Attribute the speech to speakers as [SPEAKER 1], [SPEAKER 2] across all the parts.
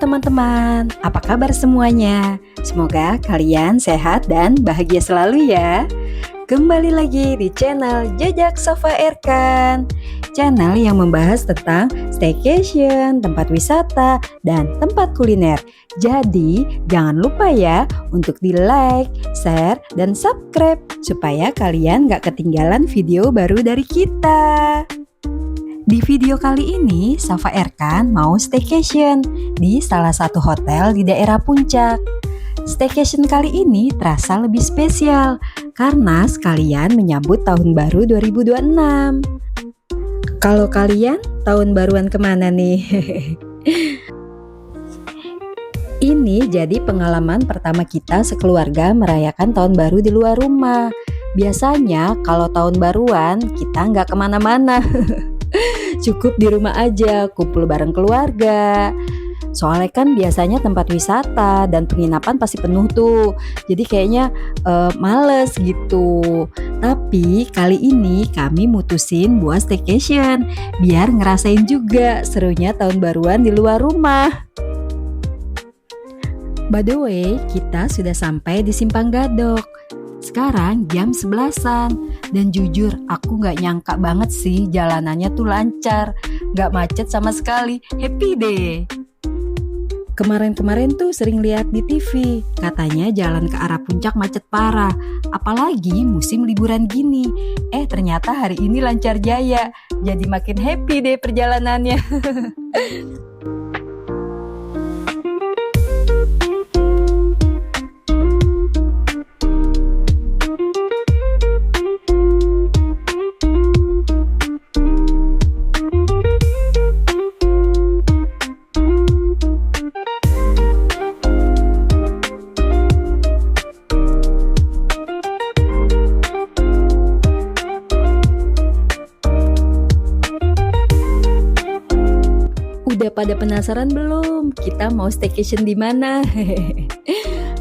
[SPEAKER 1] teman-teman, apa kabar semuanya? Semoga kalian sehat dan bahagia selalu ya. Kembali lagi di channel Jejak Sofa Erkan, channel yang membahas tentang staycation, tempat wisata, dan tempat kuliner. Jadi jangan lupa ya untuk di like, share, dan subscribe supaya kalian gak ketinggalan video baru dari kita. Di video kali ini, Sofa Erkan mau staycation di salah satu hotel di daerah Puncak. Staycation kali ini terasa lebih spesial karena sekalian menyambut tahun baru 2026. Kalau kalian tahun baruan kemana nih? Ini jadi pengalaman pertama kita sekeluarga merayakan tahun baru di luar rumah. Biasanya kalau tahun baruan kita nggak kemana-mana. Cukup di rumah aja, kumpul bareng keluarga. Soalnya kan biasanya tempat wisata dan penginapan pasti penuh tuh. Jadi kayaknya males gitu. Tapi kali ini kami mutusin buat staycation biar ngerasain juga serunya tahun baruan di luar rumah. By the way, kita sudah sampai di Simpang Gadok. Sekarang jam 11-an dan jujur aku gak nyangka banget sih jalanannya tuh lancar, gak macet sama sekali, happy deh. Kemarin-kemarin tuh sering lihat di TV, katanya jalan ke arah Puncak macet parah, apalagi musim liburan gini. Ternyata hari ini lancar jaya, jadi makin happy deh perjalanannya. Udah pada penasaran belum? Kita mau staycation di mana?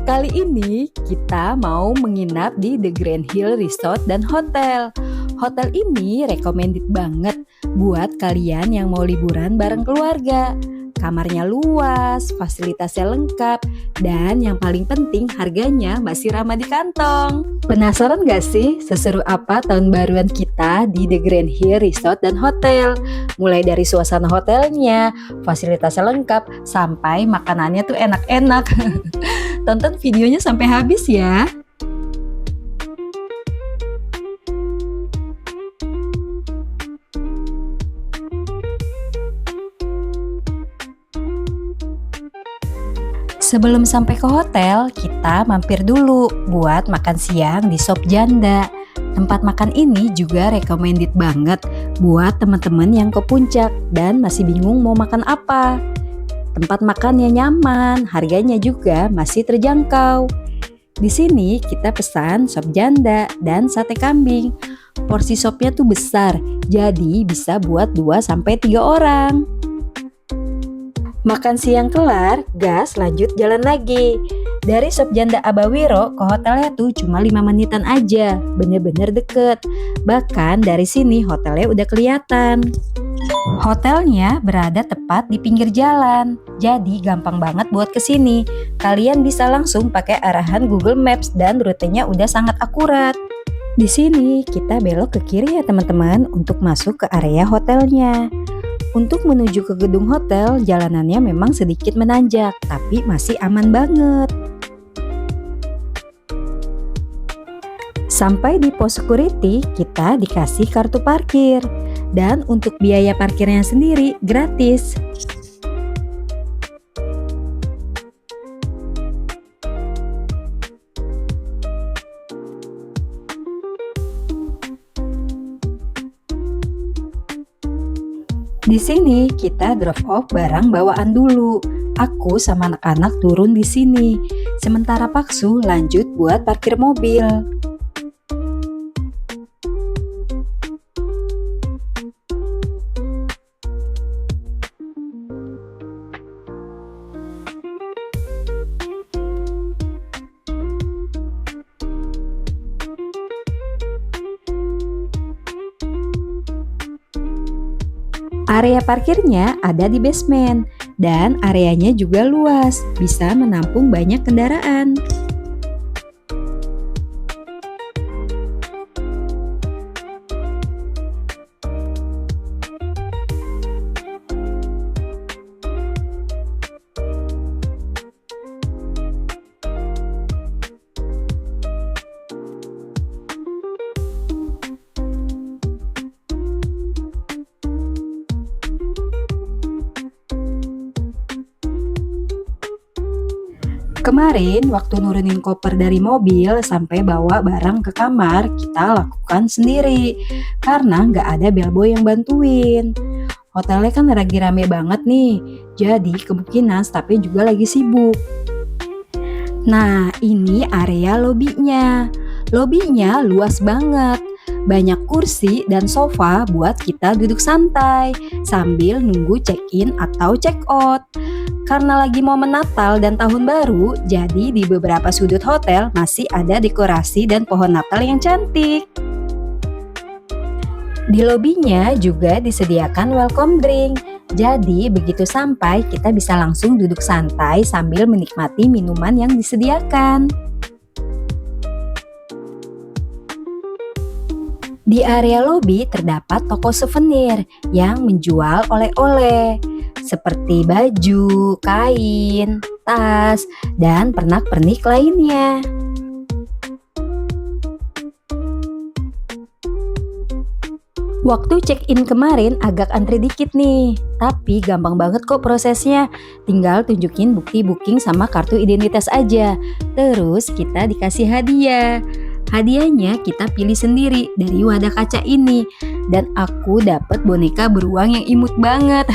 [SPEAKER 1] Kali ini kita mau menginap di The Grand Hill Resort dan Hotel. Hotel ini recommended banget buat kalian yang mau liburan bareng keluarga. Kamarnya luas, fasilitasnya lengkap, dan yang paling penting harganya masih ramah di kantong. Penasaran gak sih seseru apa tahun baruan kita di The Grand Hill Resort dan Hotel? Mulai dari suasana hotelnya, fasilitasnya lengkap, sampai makanannya tuh enak-enak. Tonton videonya sampai habis ya. Sebelum sampai ke hotel, kita mampir dulu buat makan siang di Sop Janda. Tempat makan ini juga recommended banget buat teman-teman yang ke Puncak dan masih bingung mau makan apa. Tempat makannya nyaman, harganya juga masih terjangkau. Di sini kita pesan sop janda dan sate kambing. Porsi sopnya tuh besar, jadi bisa buat 2-3 orang. Makan siang kelar, gas lanjut jalan lagi. Dari Sop Janda Abawiro ke hotelnya tuh cuma 5 menitan aja, bener-bener deket. Bahkan dari sini hotelnya udah kelihatan. Hotelnya berada tepat di pinggir jalan, jadi gampang banget buat kesini. Kalian bisa langsung pakai arahan Google Maps dan rutenya udah sangat akurat. Di sini kita belok ke kiri ya teman-teman untuk masuk ke area hotelnya. Untuk menuju ke gedung hotel, jalanannya memang sedikit menanjak, tapi masih aman banget. Sampai di pos security, kita dikasih kartu parkir. Dan untuk biaya parkirnya sendiri gratis. Di sini kita drop off barang bawaan dulu. Aku sama anak-anak turun di sini. Sementara Paksu lanjut buat parkir mobil. Area parkirnya ada di basement dan areanya juga luas, bisa menampung banyak kendaraan. Kemarin waktu nurunin koper dari mobil sampai bawa barang ke kamar, kita lakukan sendiri karena nggak ada bellboy yang bantuin. Hotelnya kan lagi rame banget nih, jadi kemungkinan staffnya juga lagi sibuk. Nah, ini area lobinya. Lobinya luas banget. Banyak kursi dan sofa buat kita duduk santai sambil nunggu check-in atau check-out. Karena lagi momen Natal dan Tahun Baru, jadi di beberapa sudut hotel masih ada dekorasi dan pohon Natal yang cantik. Di lobinya juga disediakan welcome drink. Jadi begitu sampai kita bisa langsung duduk santai sambil menikmati minuman yang disediakan. Di area lobi terdapat toko souvenir yang menjual oleh-oleh seperti baju, kain, tas, dan pernak-pernik lainnya. Waktu check-in kemarin agak antri dikit nih, tapi gampang banget kok prosesnya. Tinggal tunjukin bukti booking sama kartu identitas aja. Terus kita dikasih hadiah. Hadiahnya kita pilih sendiri dari wadah kaca ini. Dan aku dapat boneka beruang yang imut banget.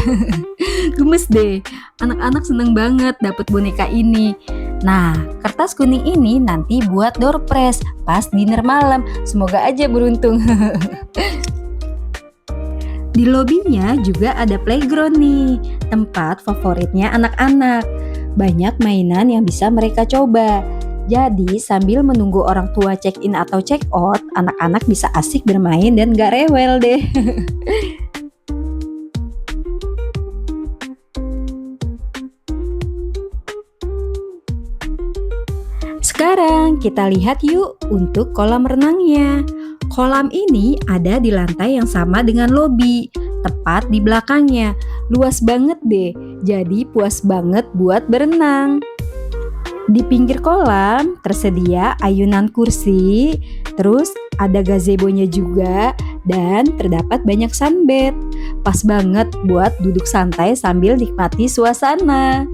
[SPEAKER 1] Gemes deh, anak-anak seneng banget dapat boneka ini. Nah, kertas kuning ini nanti buat door prize pas dinner malam. Semoga aja beruntung. Di lobinya juga ada playground nih, tempat favoritnya anak-anak. Banyak mainan yang bisa mereka coba. Jadi sambil menunggu orang tua check-in atau check-out, anak-anak bisa asik bermain dan gak rewel deh. Sekarang kita lihat yuk untuk kolam renangnya. Kolam ini ada di lantai yang sama dengan lobi, tepat di belakangnya. Luas banget deh, jadi puas banget buat berenang. Di pinggir kolam tersedia ayunan kursi, terus ada gazebo-nya juga, dan terdapat banyak sunbed. Pas banget buat duduk santai sambil nikmati suasana.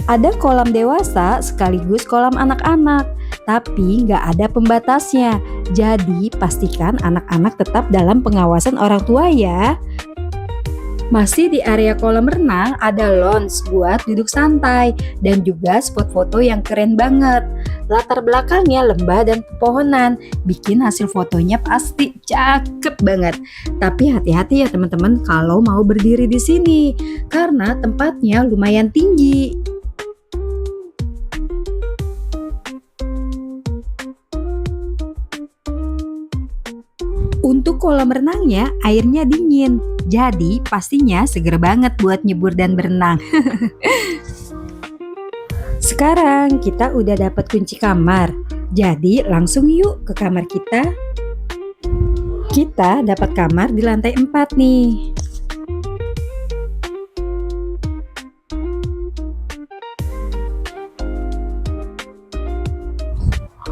[SPEAKER 1] Ada kolam dewasa sekaligus kolam anak-anak, tapi nggak ada pembatasnya. Jadi pastikan anak-anak tetap dalam pengawasan orang tua ya. Masih di area kolam renang ada lounge buat duduk santai dan juga spot foto yang keren banget. Latar belakangnya lembah dan pepohonan, bikin hasil fotonya pasti cakep banget. Tapi hati-hati ya teman-teman kalau mau berdiri di sini, karena tempatnya lumayan tinggi. Untuk kolam renangnya airnya dingin, jadi pastinya seger banget buat nyebur dan berenang. Sekarang kita udah dapat kunci kamar, jadi langsung yuk ke kamar kita. Kita dapat kamar di lantai 4 nih.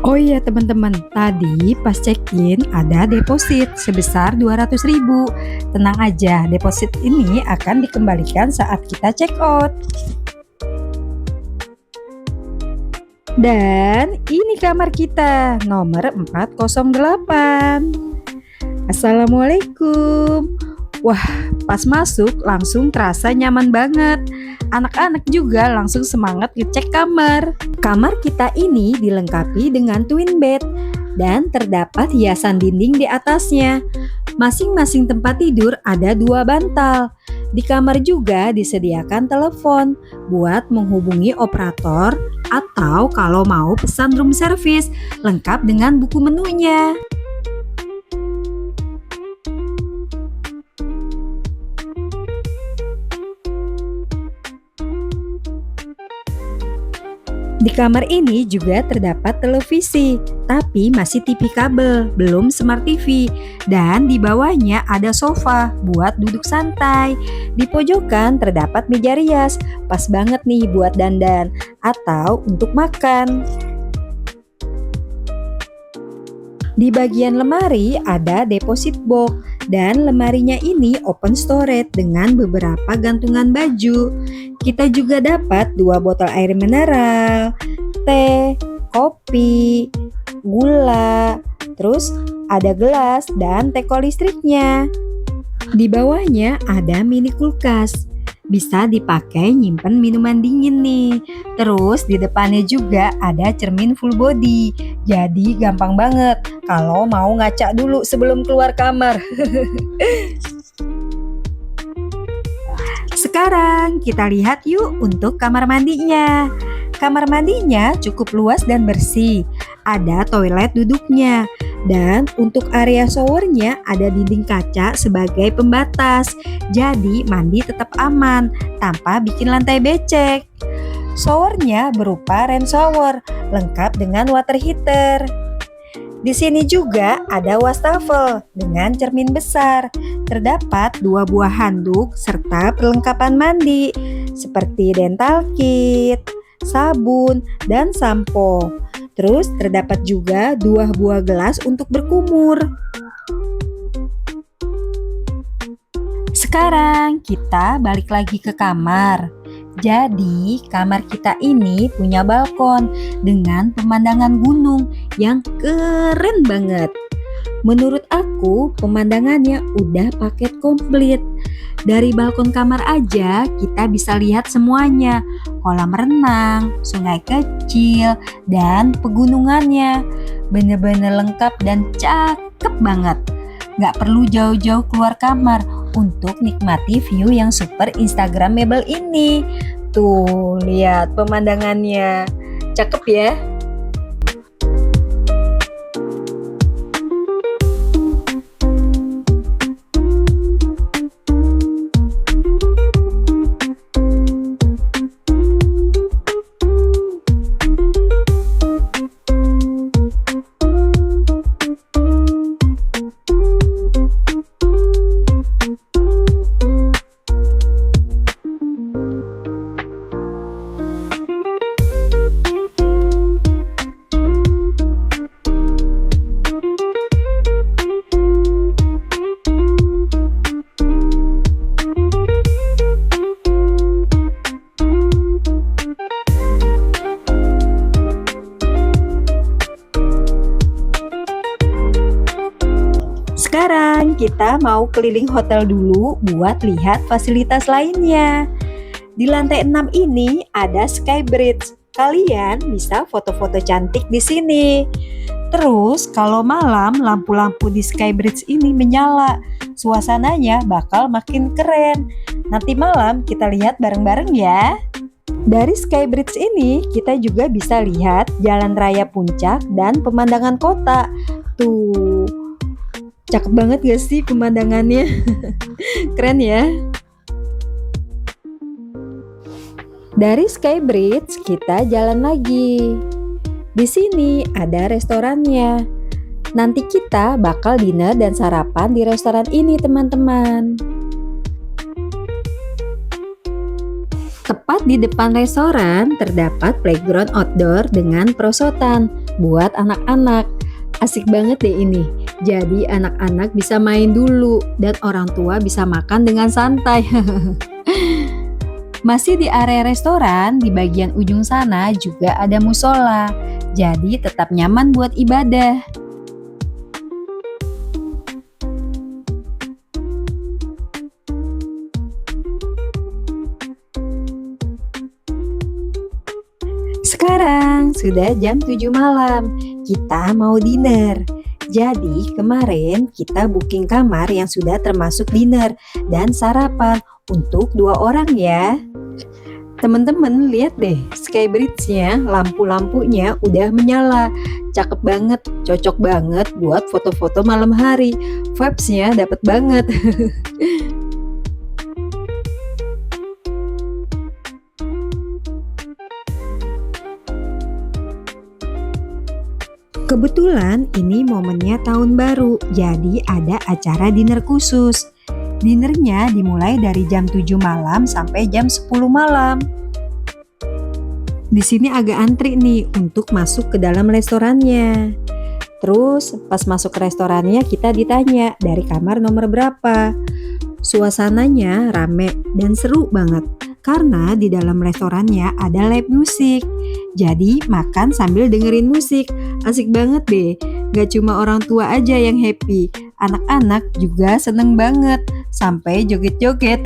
[SPEAKER 1] Oh iya teman-teman, tadi pas check-in ada deposit sebesar 200.000. Tenang aja, deposit ini akan dikembalikan saat kita check out. Dan ini kamar kita, nomor 408. Assalamualaikum. Wah, pas masuk langsung terasa nyaman banget. Anak-anak juga langsung semangat ngecek kamar. Kamar kita ini dilengkapi dengan twin bed dan terdapat hiasan dinding di atasnya. Masing-masing tempat tidur ada 2 bantal. Di kamar juga disediakan telepon buat menghubungi operator atau kalau mau pesan room service lengkap dengan buku menunya. Di kamar ini juga terdapat televisi, tapi masih TV kabel, belum smart TV. Dan di bawahnya ada sofa buat duduk santai. Di pojokan terdapat meja rias, pas banget nih buat dandan atau untuk makan. Di bagian lemari ada deposit box dan lemarinya ini open storage dengan beberapa gantungan baju. Kita juga dapat 2 botol air mineral, teh, kopi, gula, terus ada gelas dan teko listriknya. Di bawahnya ada mini kulkas. Bisa dipakai nyimpen minuman dingin nih. Terus di depannya juga ada cermin full body. Jadi gampang banget kalau mau ngaca dulu sebelum keluar kamar. Sekarang kita lihat yuk untuk kamar mandinya. Kamar mandinya cukup luas dan bersih. Ada toilet duduknya. Dan untuk area showernya ada dinding kaca sebagai pembatas. Jadi mandi tetap aman tanpa bikin lantai becek. Showernya berupa rain shower lengkap dengan water heater. Di sini juga ada wastafel dengan cermin besar. Terdapat 2 buah handuk serta perlengkapan mandi seperti dental kit, sabun, dan sampo. Terus terdapat juga 2 buah gelas untuk berkumur. Sekarang kita balik lagi ke kamar. Jadi kamar kita ini punya balkon dengan pemandangan gunung yang keren banget. Menurut aku pemandangannya udah paket komplit. Dari balkon kamar aja kita bisa lihat semuanya. Kolam renang, sungai kecil, dan pegunungannya. Bener-bener lengkap dan cakep banget. Gak perlu jauh-jauh keluar kamar untuk nikmati view yang super instagramable ini. Tuh, lihat pemandangannya. Cakep ya? Sekarang kita mau keliling hotel dulu buat lihat fasilitas lainnya. Di lantai 6 ini ada Sky Bridge. Kalian bisa foto-foto cantik di sini. Terus kalau malam lampu-lampu di Sky Bridge ini menyala. Suasananya bakal makin keren. Nanti malam kita lihat bareng-bareng ya. Dari Sky Bridge ini kita juga bisa lihat Jalan Raya Puncak dan pemandangan kota. Tuh, cakep banget gak sih pemandangannya? Keren ya. Dari Sky Bridge kita jalan lagi. Di sini ada restorannya. Nanti kita bakal dinner dan sarapan di restoran ini, teman-teman. Tepat di depan restoran terdapat playground outdoor dengan perosotan buat anak-anak. Asik banget deh ini. Jadi anak-anak bisa main dulu dan orang tua bisa makan dengan santai. Masih di area restoran, di bagian ujung sana juga ada musola. Jadi tetap nyaman buat ibadah. Sekarang sudah jam 7 malam. Kita mau dinner. Jadi kemarin kita booking kamar yang sudah termasuk dinner dan sarapan untuk 2 orang ya. Teman-teman lihat deh, Sky Bridge-nya, lampu-lampunya udah menyala. Cakep banget, cocok banget buat foto-foto malam hari. Vibes-nya dapet banget. Kebetulan ini momennya tahun baru, jadi ada acara dinner khusus. Dinernya dimulai dari jam 7 malam sampai jam 10 malam. Di sini agak antri nih untuk masuk ke dalam restorannya. Terus pas masuk ke restorannya kita ditanya dari kamar nomor berapa. Suasananya rame dan seru banget karena di dalam restorannya ada live musik. Jadi makan sambil dengerin musik, asik banget deh. Gak cuma orang tua aja yang happy, anak-anak juga seneng banget, sampai joget-joget.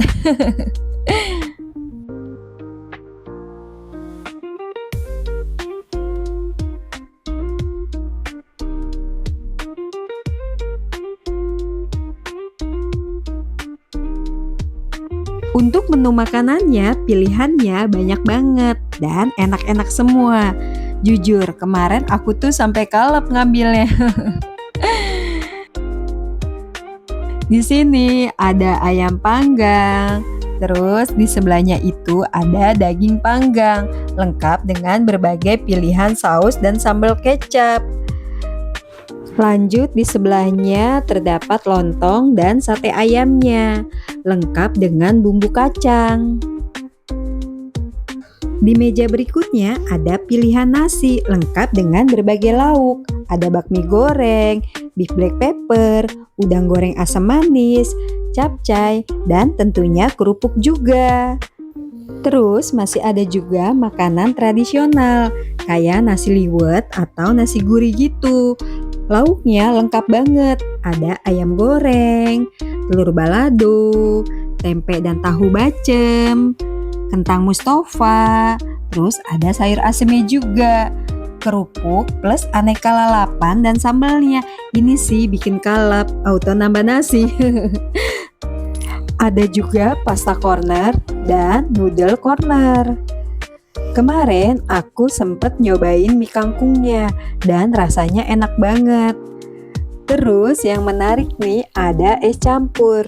[SPEAKER 1] Untuk menu makanannya, pilihannya banyak banget dan enak-enak semua. Jujur, kemarin aku tuh sampai kalap ngambilnya. Di sini ada ayam panggang, terus di sebelahnya itu ada daging panggang, lengkap dengan berbagai pilihan saus dan sambal kecap. Lanjut di sebelahnya terdapat lontong dan sate ayamnya, lengkap dengan bumbu kacang. Di meja berikutnya ada pilihan nasi lengkap dengan berbagai lauk. Ada bakmi goreng, beef black pepper, udang goreng asam manis, capcay, dan tentunya kerupuk juga. Terus masih ada juga makanan tradisional kayak nasi liwet atau nasi gurih gitu. Lauknya lengkap banget, ada ayam goreng, telur balado, tempe dan tahu bacem, kentang mustofa, terus ada sayur asemnya juga, kerupuk plus aneka lalapan dan sambalnya. Ini sih bikin kalap, auto nambah nasi. Ada juga pasta corner dan noodle corner. Kemarin aku sempet nyobain mie kangkungnya dan rasanya enak banget. Terus yang menarik nih ada es campur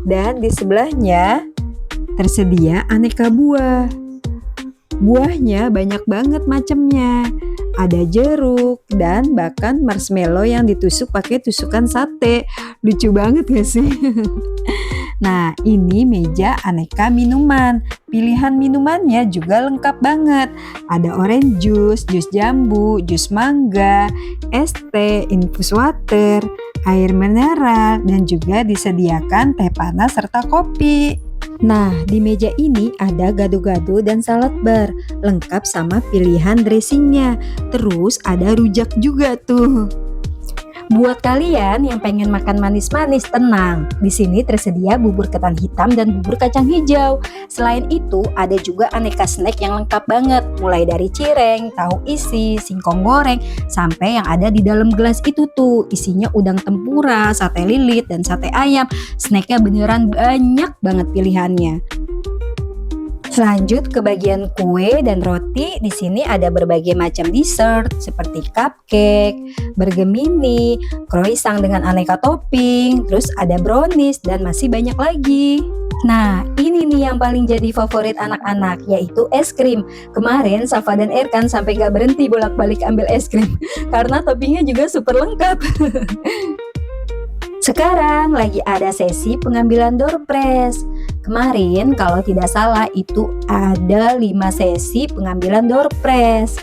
[SPEAKER 1] dan di sebelahnya tersedia aneka buah. Buahnya banyak banget macamnya. Ada jeruk dan bahkan marshmallow yang ditusuk pakai tusukan sate. Lucu banget gak sih? Nah, ini meja aneka minuman. Pilihan minumannya juga lengkap banget. Ada orange juice, jus jambu, jus mangga, es teh, infus water, air mineral, dan juga disediakan teh panas serta kopi. Nah, di meja ini ada gado-gado dan salad bar, lengkap sama pilihan dressingnya. Terus ada rujak juga tuh. Buat kalian yang pengen makan manis-manis, tenang. Di sini tersedia bubur ketan hitam dan bubur kacang hijau. Selain itu, ada juga aneka snack yang lengkap banget. Mulai dari cireng, tahu isi, singkong goreng, sampai yang ada di dalam gelas itu tuh. Isinya udang tempura, sate lilit, dan sate ayam. Snacknya beneran banyak banget pilihannya. Lanjut ke bagian kue dan roti. Di sini ada berbagai macam dessert seperti cupcake, burger mini, croissant dengan aneka topping, terus ada brownies dan masih banyak lagi. Nah, ini nih yang paling jadi favorit anak-anak, yaitu es krim. Kemarin Safa dan Erkan sampai gak berhenti bolak-balik ambil es krim karena toppingnya juga super lengkap. Sekarang lagi ada sesi pengambilan door prize. Kemarin kalau tidak salah itu ada 5 sesi pengambilan door prize.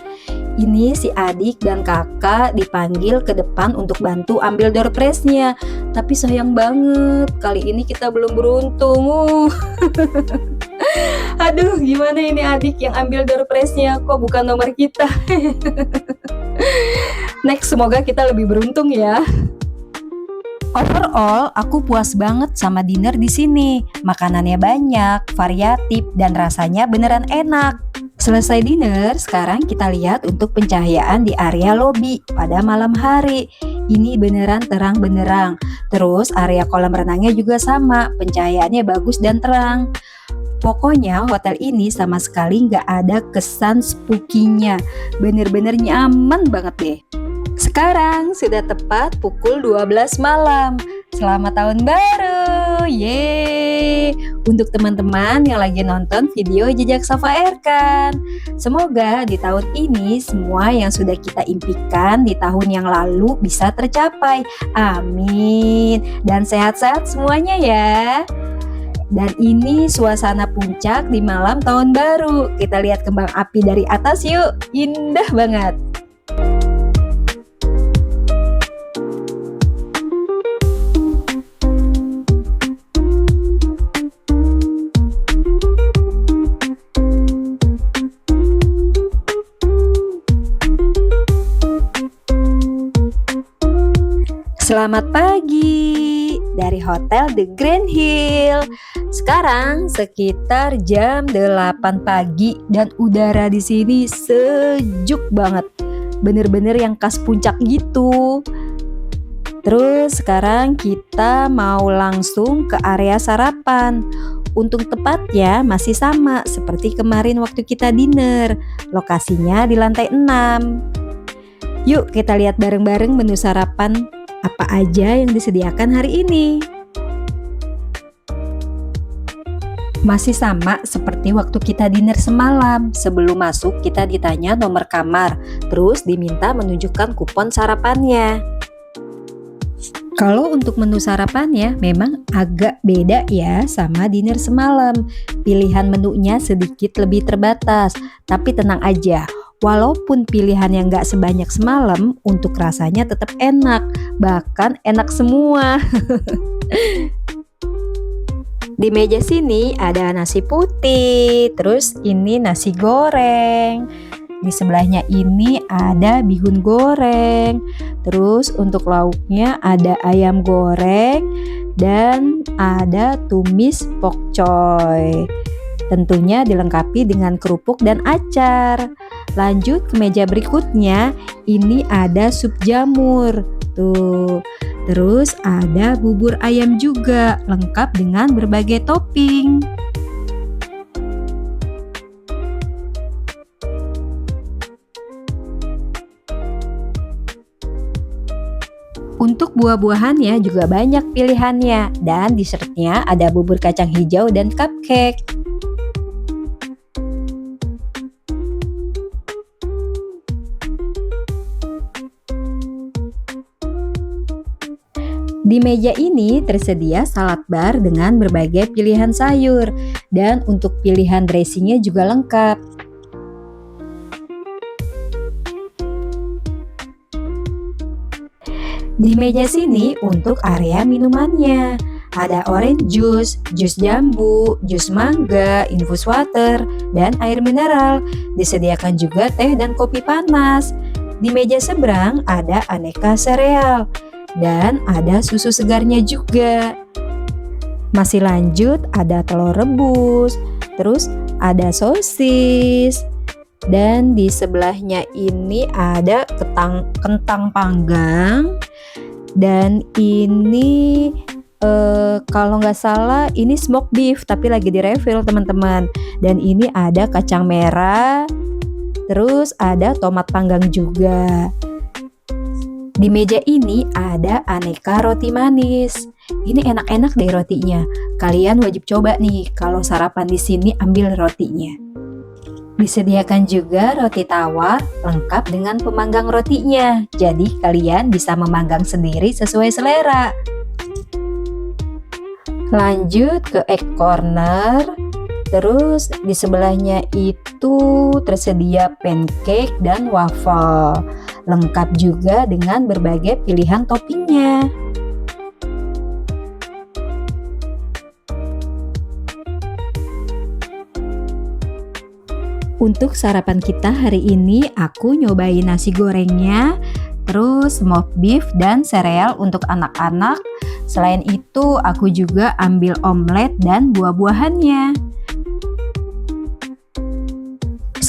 [SPEAKER 1] Ini si adik dan kakak dipanggil ke depan untuk bantu ambil door prize-nya. Tapi sayang banget, kali ini kita belum beruntung. Aduh, gimana ini adik yang ambil door prize-nya? Kok bukan nomor kita? Next, semoga kita lebih beruntung ya. Overall, aku puas banget sama dinner di sini. Makanannya banyak, variatif, dan rasanya beneran enak. Selesai dinner, sekarang kita lihat untuk pencahayaan di area lobi pada malam hari. Ini beneran terang benderang. Terus area kolam renangnya juga sama, pencahayaannya bagus dan terang. Pokoknya hotel ini sama sekali nggak ada kesan spooky-nya. Bener-bener nyaman banget deh. Sekarang sudah tepat pukul 12 malam. Selamat tahun baru. Yeay. untuk teman-teman yang lagi nonton video Jejak Sofa Erkan. Semoga di tahun ini semua yang sudah kita impikan di tahun yang lalu bisa tercapai. Amin. Dan sehat-sehat semuanya ya. Dan ini suasana puncak di malam tahun baru. Kita lihat kembang api dari atas yuk. Indah banget. Selamat pagi dari Hotel The Grand Hill. Sekarang sekitar jam 8 pagi dan udara di sini sejuk banget. Bener-bener yang khas puncak gitu. Terus sekarang kita mau langsung ke area sarapan. Untuk tepatnya masih sama seperti kemarin waktu kita dinner. Lokasinya di lantai 6. Yuk kita lihat bareng-bareng menu sarapan apa aja yang disediakan hari ini. Masih sama seperti waktu kita dinner semalam. Sebelum masuk kita ditanya nomor kamar, terus diminta menunjukkan kupon sarapannya. Kalau untuk menu sarapannya memang agak beda ya sama dinner semalam. Pilihan menunya sedikit lebih terbatas, tapi tenang aja. Walaupun pilihan yang gak sebanyak semalam, untuk rasanya tetap enak, bahkan enak semua. Di meja sini ada nasi putih, terus ini nasi goreng. Di sebelahnya ini ada bihun goreng. Terus untuk lauknya ada ayam goreng dan ada tumis pokcoy. Tentunya dilengkapi dengan kerupuk dan acar. Lanjut ke meja berikutnya, ini ada sup jamur. Tuh. Terus ada bubur ayam juga, lengkap dengan berbagai topping. Untuk buah-buahannya juga banyak pilihannya, dan dessertnya ada bubur kacang hijau dan cupcake. Di meja ini tersedia salad bar dengan berbagai pilihan sayur, dan untuk pilihan dressingnya juga lengkap. Di meja sini untuk area minumannya, ada orange juice, jus jambu, jus mangga, infus water, dan air mineral. Disediakan juga teh dan kopi panas. Di meja seberang ada aneka sereal. Dan ada susu segarnya juga. Masih lanjut ada telur rebus, terus ada sosis. Dan di sebelahnya ini ada kentang panggang. Dan ini kalau nggak salah ini smoked beef tapi lagi di refill teman-teman. Dan ini ada kacang merah. Terus ada tomat panggang juga. Di meja ini ada aneka roti manis. Ini enak-enak deh rotinya. Kalian wajib coba nih kalau sarapan di sini ambil rotinya. Disediakan juga roti tawar lengkap dengan pemanggang rotinya. Jadi kalian bisa memanggang sendiri sesuai selera. Lanjut ke egg corner. Terus di sebelahnya itu tersedia pancake dan waffle. Lengkap juga dengan berbagai pilihan toppingnya. Untuk sarapan kita hari ini aku nyobain nasi gorengnya, terus smoked beef dan sereal untuk anak-anak. Selain itu aku juga ambil omelet dan buah-buahannya.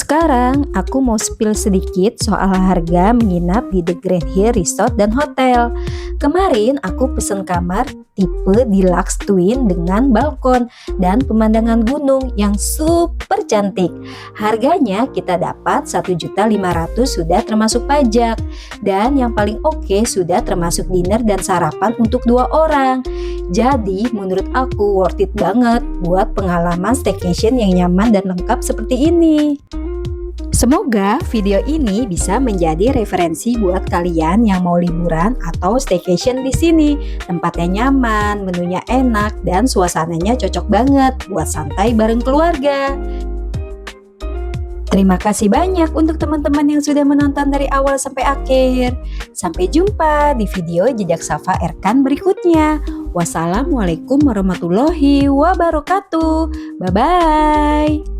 [SPEAKER 1] Sekarang aku mau spill sedikit soal harga menginap di The Grand Hill Resort dan Hotel. Kemarin aku pesen kamar tipe deluxe twin dengan balkon dan pemandangan gunung yang super cantik. Harganya kita dapat 1.500.000 sudah termasuk pajak. Dan yang paling oke sudah termasuk dinner dan sarapan untuk 2 orang. Jadi menurut aku worth it banget buat pengalaman staycation yang nyaman dan lengkap seperti ini. Semoga video ini bisa menjadi referensi buat kalian yang mau liburan atau staycation di sini. Tempatnya nyaman, menunya enak, dan suasananya cocok banget buat santai bareng keluarga. Terima kasih banyak untuk teman-teman yang sudah menonton dari awal sampai akhir. Sampai jumpa di video Jejak Safa Erkan berikutnya. Wassalamualaikum warahmatullahi wabarakatuh. Bye-bye.